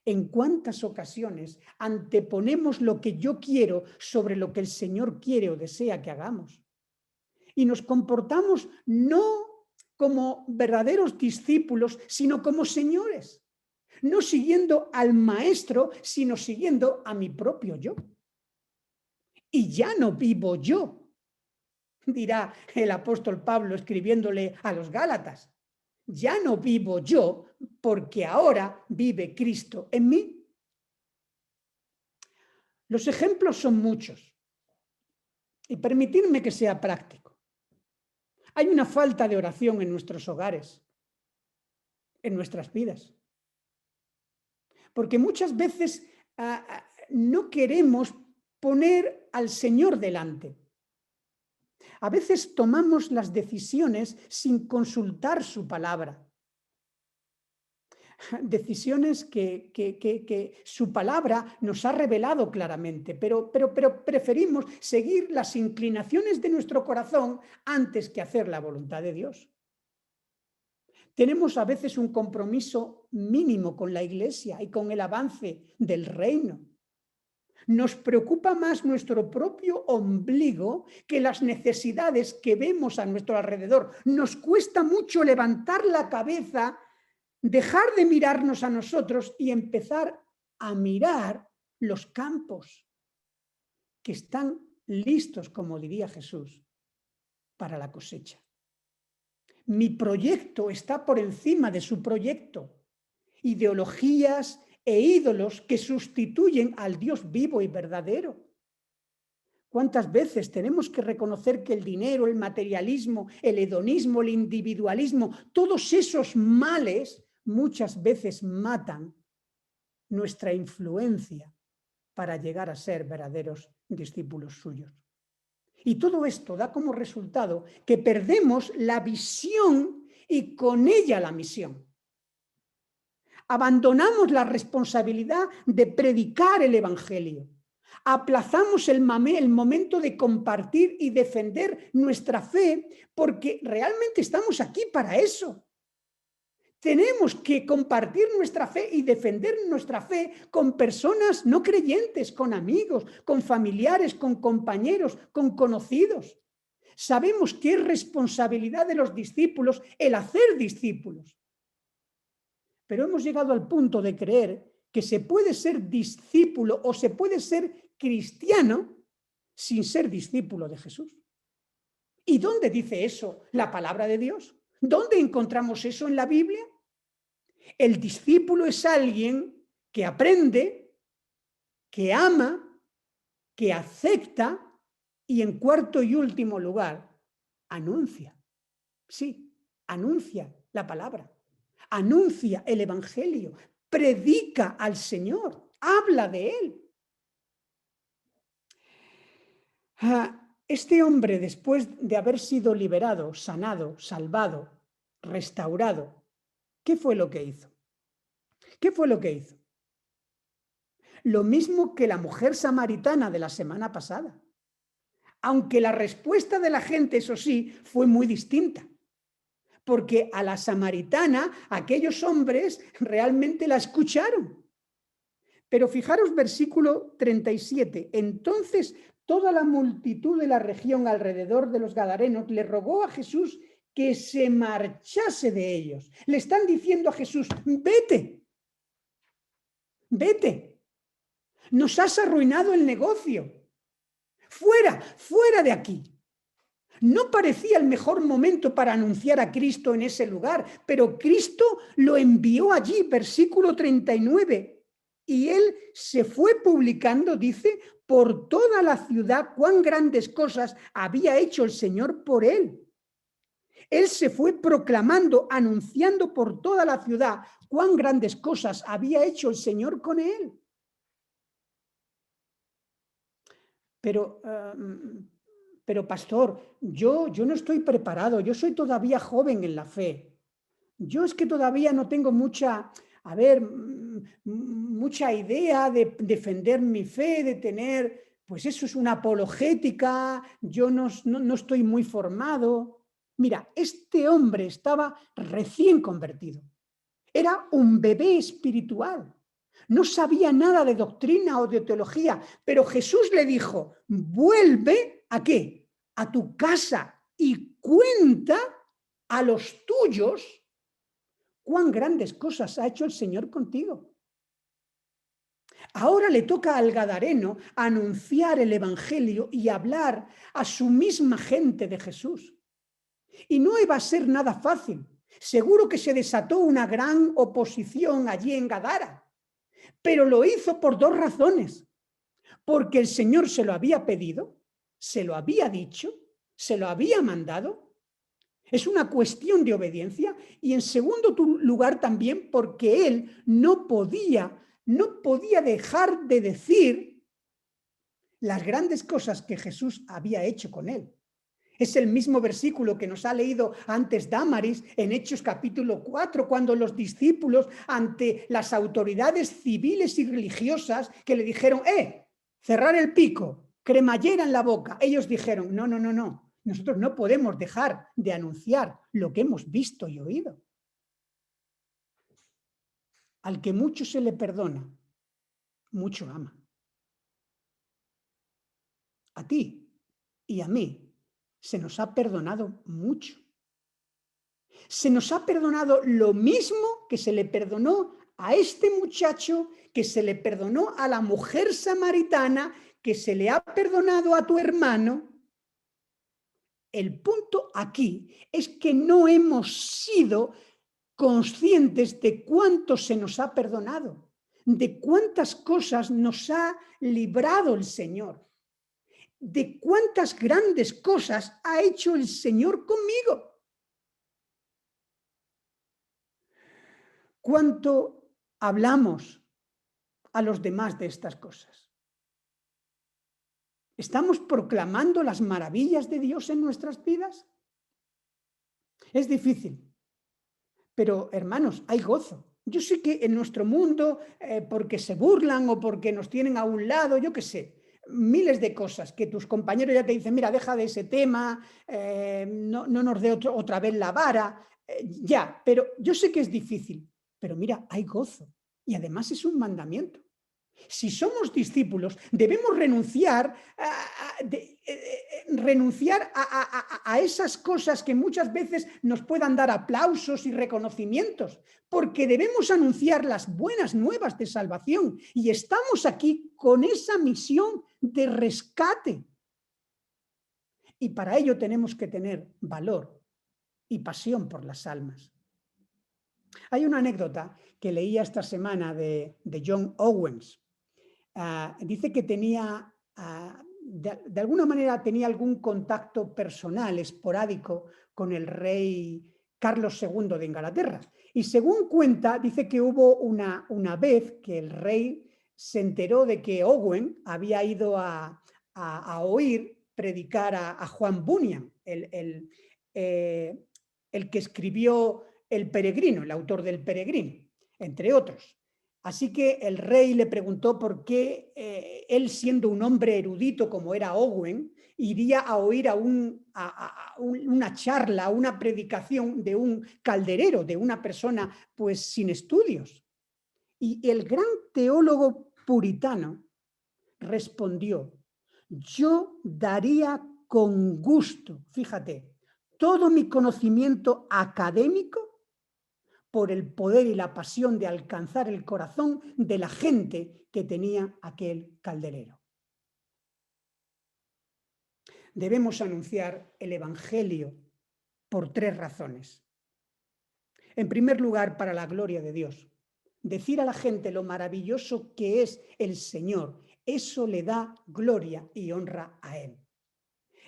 ¿En cuántas ocasiones anteponemos lo que yo quiero sobre lo que el Señor quiere o desea que hagamos? Y nos comportamos no como verdaderos discípulos, sino como señores. No siguiendo al maestro, sino siguiendo a mi propio yo. Y ya no vivo yo, dirá el apóstol Pablo escribiéndole a los Gálatas. Ya no vivo yo, porque ahora vive Cristo en mí. Los ejemplos son muchos. Y permitidme que sea práctico. Hay una falta de oración en nuestros hogares, en nuestras vidas. Porque muchas veces no queremos poner al Señor delante. A veces tomamos las decisiones sin consultar su palabra. Decisiones que su palabra nos ha revelado claramente, pero preferimos seguir las inclinaciones de nuestro corazón antes que hacer la voluntad de Dios. Tenemos a veces un compromiso mínimo con la Iglesia y con el avance del reino. Nos preocupa más nuestro propio ombligo que las necesidades que vemos a nuestro alrededor. Nos cuesta mucho levantar la cabeza, dejar de mirarnos a nosotros y empezar a mirar los campos que están listos, como diría Jesús, para la cosecha. Mi proyecto está por encima de su proyecto. Ideologías e ídolos que sustituyen al Dios vivo y verdadero. ¿Cuántas veces tenemos que reconocer que el dinero, el materialismo, el hedonismo, el individualismo, todos esos males muchas veces matan nuestra influencia para llegar a ser verdaderos discípulos suyos? Y todo esto da como resultado que perdemos la visión y con ella la misión. Abandonamos la responsabilidad de predicar el Evangelio. Aplazamos el momento de compartir y defender nuestra fe porque realmente estamos aquí para eso. Tenemos que compartir nuestra fe y defender nuestra fe con personas no creyentes, con amigos, con familiares, con compañeros, con conocidos. Sabemos que es responsabilidad de los discípulos el hacer discípulos. Pero hemos llegado al punto de creer que se puede ser discípulo o se puede ser cristiano sin ser discípulo de Jesús. ¿Y dónde dice eso la palabra de Dios? ¿Dónde encontramos eso en la Biblia? El discípulo es alguien que aprende, que ama, que acepta y, en cuarto y último lugar, anuncia. Sí, anuncia la palabra, anuncia el Evangelio, predica al Señor, habla de Él. Este hombre, después de haber sido liberado, sanado, salvado, restaurado, ¿qué fue lo que hizo? ¿Qué fue lo que hizo? Lo mismo que la mujer samaritana de la semana pasada. Aunque la respuesta de la gente, eso sí, fue muy distinta. Porque a la samaritana, aquellos hombres realmente la escucharon. Pero fijaros versículo 37. Entonces toda la multitud de la región alrededor de los Gadarenos le rogó a Jesús que se marchase de ellos. Le están diciendo a Jesús, vete, vete, nos has arruinado el negocio. fuera, fuera de aquí. No parecía el mejor momento para anunciar a Cristo en ese lugar, pero Cristo lo envió allí, versículo 39. Y él se fue publicando, dice, por toda la ciudad cuán grandes cosas había hecho el Señor por él. Él se fue proclamando, anunciando por toda la ciudad cuán grandes cosas había hecho el Señor con él. Pero pastor, yo no estoy preparado, yo soy todavía joven en la fe. Yo es que todavía no tengo mucha idea de defender mi fe, de tener, pues eso es una apologética, yo no estoy muy formado. Mira, este hombre estaba recién convertido. Era un bebé espiritual. No sabía nada de doctrina o de teología, pero Jesús le dijo, vuelve ¿a qué? A tu casa y cuenta a los tuyos cuán grandes cosas ha hecho el Señor contigo. Ahora le toca al gadareno anunciar el evangelio y hablar a su misma gente de Jesús. Y no iba a ser nada fácil. Seguro que se desató una gran oposición allí en Gadara. Pero lo hizo por dos razones. Porque el Señor se lo había pedido, se lo había dicho, se lo había mandado. Es una cuestión de obediencia. Y en segundo lugar también porque él no podía dejar de decir las grandes cosas que Jesús había hecho con él. Es el mismo versículo que nos ha leído antes Damaris en Hechos capítulo 4, cuando los discípulos ante las autoridades civiles y religiosas que le dijeron, cerrar el pico, cremallera en la boca. Ellos dijeron, no, nosotros no podemos dejar de anunciar lo que hemos visto y oído. Al que mucho se le perdona, mucho ama. A ti y a mí se nos ha perdonado mucho. Se nos ha perdonado lo mismo que se le perdonó a este muchacho, que se le perdonó a la mujer samaritana, que se le ha perdonado a tu hermano. El punto aquí es que no hemos sido conscientes de cuánto se nos ha perdonado, de cuántas cosas nos ha librado el Señor, de cuántas grandes cosas ha hecho el Señor conmigo. ¿Cuánto hablamos a los demás de estas cosas? ¿Estamos proclamando las maravillas de Dios en nuestras vidas? Es difícil, pero hermanos, hay gozo. Yo sé que en nuestro mundo, porque se burlan o porque nos tienen a un lado, yo qué sé, miles de cosas que tus compañeros ya te dicen, mira, deja de ese tema, no nos dé otra vez la vara, ya, pero yo sé que es difícil, pero mira, hay gozo y además es un mandamiento. Si somos discípulos, debemos renunciar a esas cosas que muchas veces nos puedan dar aplausos y reconocimientos, porque debemos anunciar las buenas nuevas de salvación y estamos aquí con esa misión de rescate. Y para ello tenemos que tener valor y pasión por las almas. Hay una anécdota que leía esta semana de John Owens. Dice que tenía, de alguna manera tenía algún contacto personal, esporádico, con el rey Carlos II de Inglaterra. Y según cuenta, dice que hubo una vez que el rey se enteró de que Owen había ido a oír predicar a Juan Bunyan, el que escribió El Peregrino, el autor del Peregrino, entre otros. Así que el rey le preguntó por qué él, siendo un hombre erudito como era Owen, iría a oír una charla, una predicación de un calderero, de una persona pues sin estudios. Y el gran teólogo puritano respondió, yo daría con gusto, fíjate, todo mi conocimiento académico por el poder y la pasión de alcanzar el corazón de la gente que tenía aquel calderero. Debemos anunciar el Evangelio por 3 razones. En primer lugar, para la gloria de Dios. Decir a la gente lo maravilloso que es el Señor, eso le da gloria y honra a Él.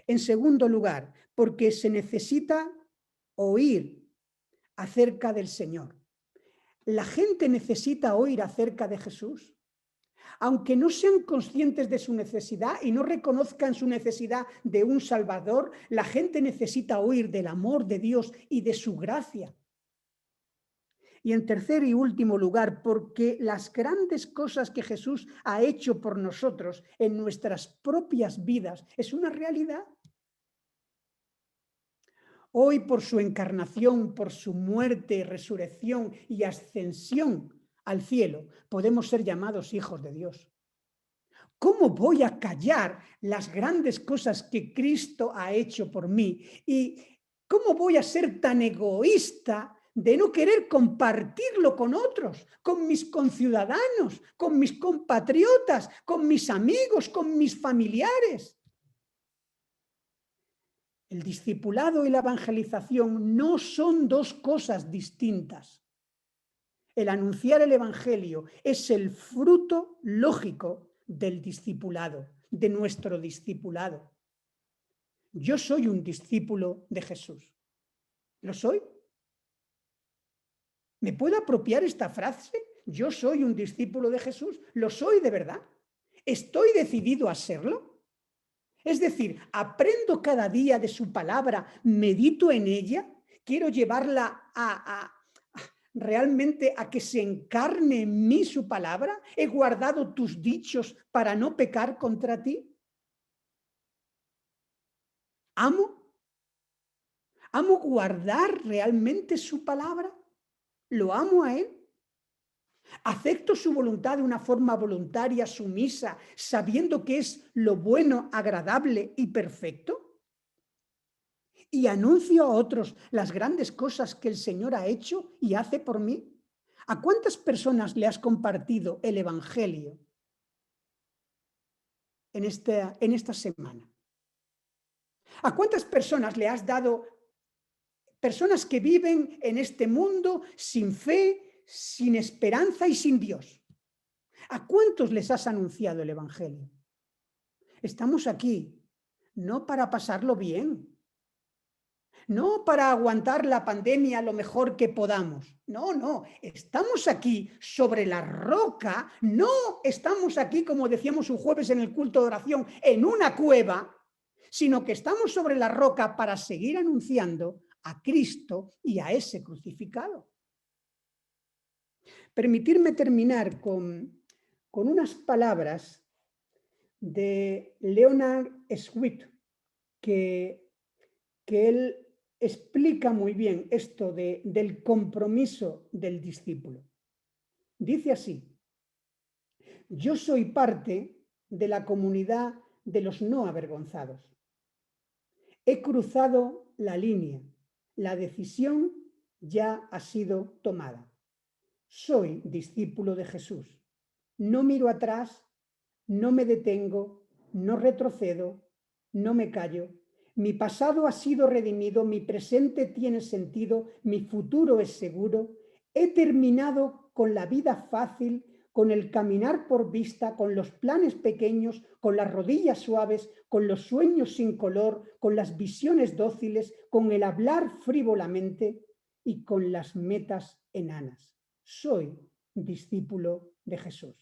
En segundo lugar, porque se necesita oír acerca del Señor. La gente necesita oír acerca de Jesús. Aunque no sean conscientes de su necesidad y no reconozcan su necesidad de un Salvador, la gente necesita oír del amor de Dios y de su gracia. Y en tercer y último lugar, porque las grandes cosas que Jesús ha hecho por nosotros en nuestras propias vidas es una realidad. Hoy, por su encarnación, por su muerte, resurrección y ascensión al cielo, podemos ser llamados hijos de Dios. ¿Cómo voy a callar las grandes cosas que Cristo ha hecho por mí? ¿Y cómo voy a ser tan egoísta de no querer compartirlo con otros, con mis conciudadanos, con mis compatriotas, con mis amigos, con mis familiares? El discipulado y la evangelización no son 2 cosas distintas. El anunciar el Evangelio es el fruto lógico del discipulado, de nuestro discipulado. Yo soy un discípulo de Jesús. ¿Lo soy? ¿Me puedo apropiar esta frase? Yo soy un discípulo de Jesús. ¿Lo soy de verdad? ¿Estoy decidido a serlo? Es decir, aprendo cada día de su palabra, medito en ella, quiero llevarla realmente a que se encarne en mí su palabra. ¿He guardado tus dichos para no pecar contra ti? ¿Amo guardar realmente su palabra? ¿Lo amo a Él? ¿Acepto su voluntad de una forma voluntaria, sumisa, sabiendo que es lo bueno, agradable y perfecto? ¿Y anuncio a otros las grandes cosas que el Señor ha hecho y hace por mí? ¿A cuántas personas le has compartido el Evangelio en esta semana? ¿A cuántas personas le has dado, personas que viven en este mundo sin fe, sin esperanza y sin Dios? ¿A cuántos les has anunciado el Evangelio? Estamos aquí no para pasarlo bien, no para aguantar la pandemia lo mejor que podamos. No, estamos aquí sobre la roca, no estamos aquí, como decíamos un jueves en el culto de oración, en una cueva, sino que estamos sobre la roca para seguir anunciando a Cristo y a ese crucificado. Permitirme terminar con unas palabras de Leonard Swift, que él explica muy bien esto del compromiso del discípulo. Dice así: yo soy parte de la comunidad de los no avergonzados. He cruzado la línea, la decisión ya ha sido tomada. Soy discípulo de Jesús. No miro atrás, no me detengo, no retrocedo, no me callo. Mi pasado ha sido redimido, mi presente tiene sentido, mi futuro es seguro. He terminado con la vida fácil, con el caminar por vista, con los planes pequeños, con las rodillas suaves, con los sueños sin color, con las visiones dóciles, con el hablar frívolamente y con las metas enanas. Soy discípulo de Jesús.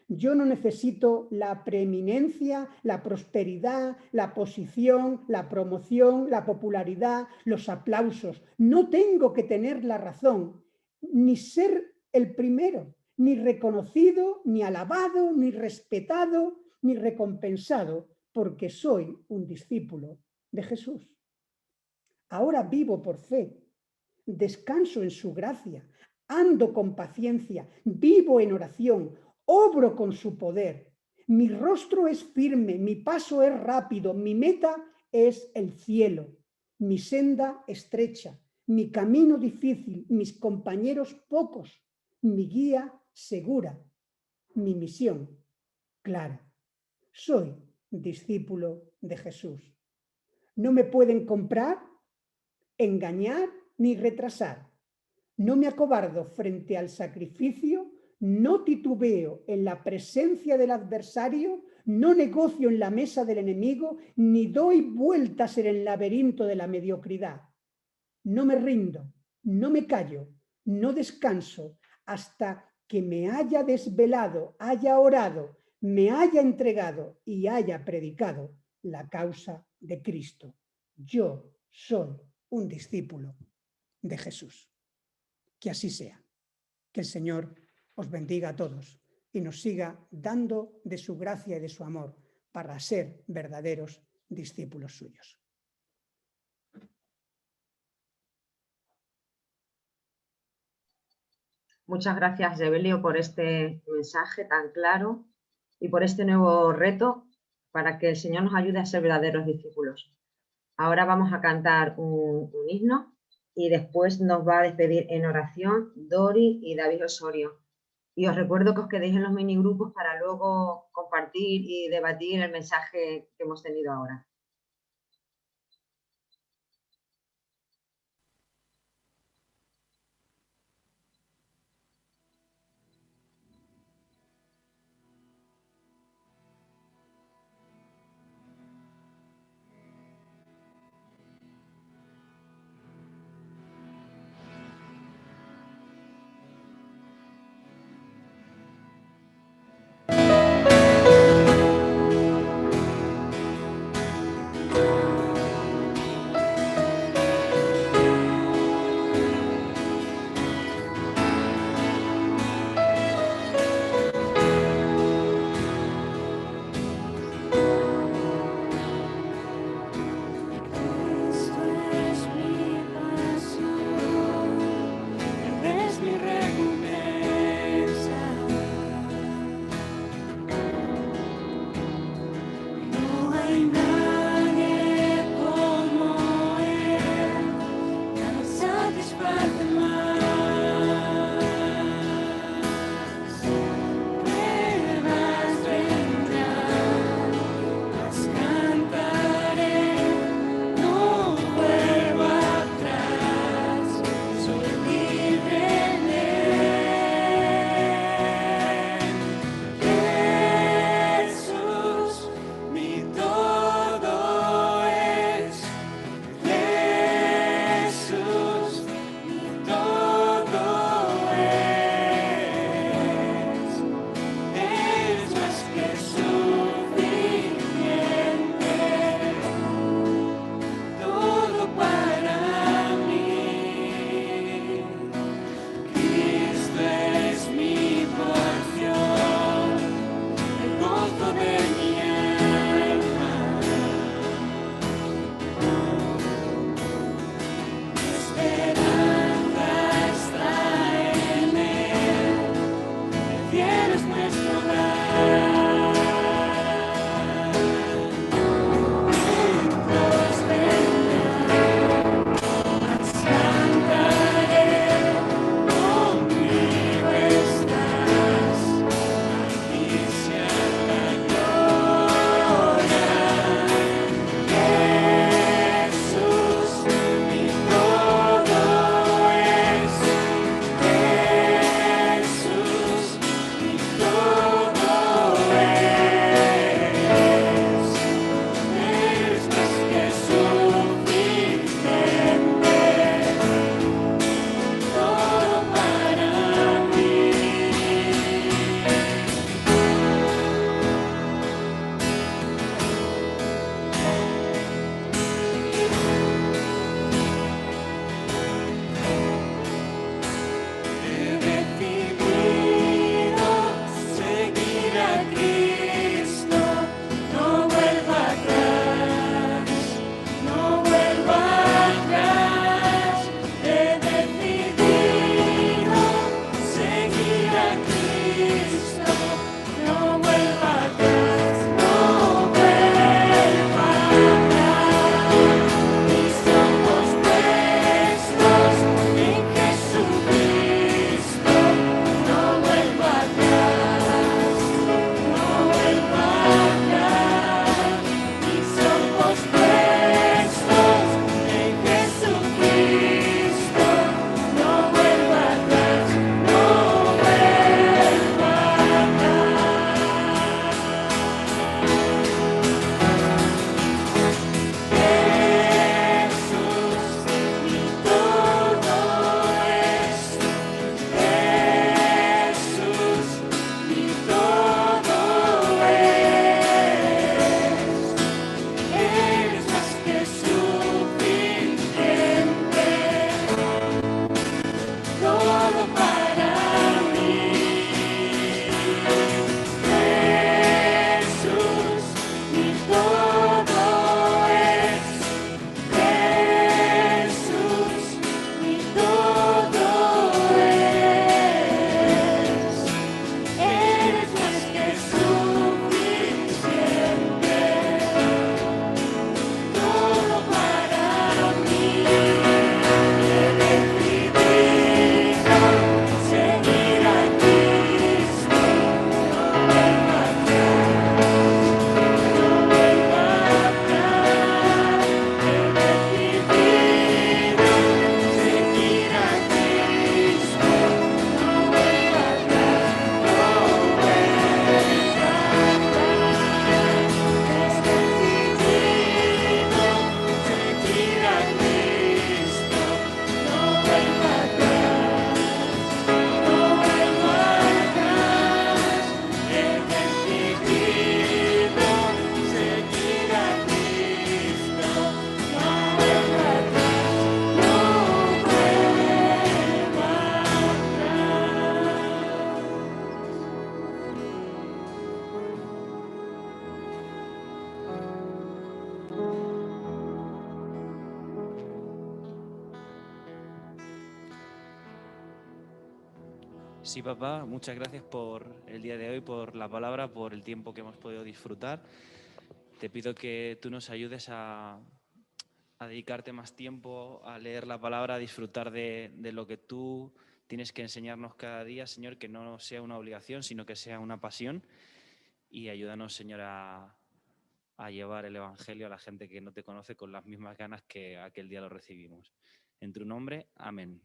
Yo no necesito la preeminencia, la prosperidad, la posición, la promoción, la popularidad, los aplausos. No tengo que tener la razón, ni ser el primero, ni reconocido, ni alabado, ni respetado, ni recompensado, porque soy un discípulo de Jesús. Ahora vivo por fe, descanso en su gracia, ando con paciencia, vivo en oración, obro con su poder. Mi rostro es firme, mi paso es rápido, mi meta es el cielo, mi senda estrecha, mi camino difícil, mis compañeros pocos, mi guía segura, mi misión clara. Soy discípulo de Jesús. No me pueden comprar, engañar ni retrasar. No me acobardo frente al sacrificio, no titubeo en la presencia del adversario, no negocio en la mesa del enemigo, ni doy vueltas en el laberinto de la mediocridad. No me rindo, no me callo, no descanso hasta que me haya desvelado, haya orado, me haya entregado y haya predicado la causa de Cristo. Yo soy un discípulo de Jesús. Que así sea. Que el Señor os bendiga a todos y nos siga dando de su gracia y de su amor para ser verdaderos discípulos suyos. Muchas gracias, Evelio, por este mensaje tan claro y por este nuevo reto para que el Señor nos ayude a ser verdaderos discípulos. Ahora vamos a cantar un himno y después nos va a despedir en oración Dori y David Osorio. Y os recuerdo que os quedéis en los minigrupos para luego compartir y debatir el mensaje que hemos tenido ahora. Sí, papá, muchas gracias por el día de hoy, por la palabra, por el tiempo que hemos podido disfrutar. Te pido que tú nos ayudes a dedicarte más tiempo a leer la palabra, a disfrutar de lo que tú tienes que enseñarnos cada día, Señor, que no sea una obligación, sino que sea una pasión. Y ayúdanos, Señor, a llevar el Evangelio a la gente que no te conoce con las mismas ganas que aquel día lo recibimos. En tu nombre, amén.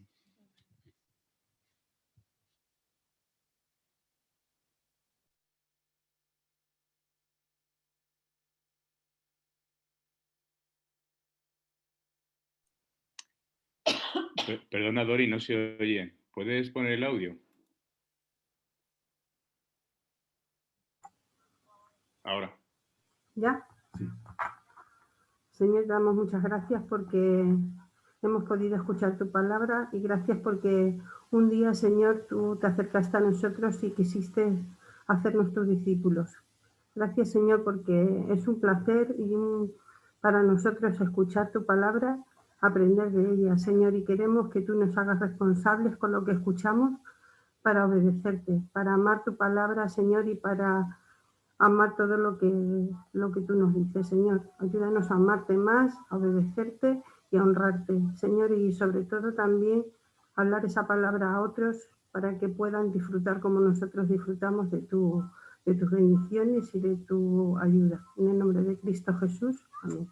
Perdona, Dori, no se oye. ¿Puedes poner el audio? Ahora. ¿Ya? Señor, damos muchas gracias porque hemos podido escuchar tu palabra y gracias porque un día, Señor, tú te acercaste a nosotros y quisiste hacernos tus discípulos. Gracias, Señor, porque es un placer para nosotros escuchar tu palabra, aprender de ella, Señor, y queremos que tú nos hagas responsables con lo que escuchamos para obedecerte, para amar tu palabra, Señor, y para amar todo lo que tú nos dices, Señor. Ayúdanos a amarte más, a obedecerte y a honrarte, Señor, y sobre todo también hablar esa palabra a otros para que puedan disfrutar como nosotros disfrutamos de tus bendiciones y de tu ayuda. En el nombre de Cristo Jesús. Amén.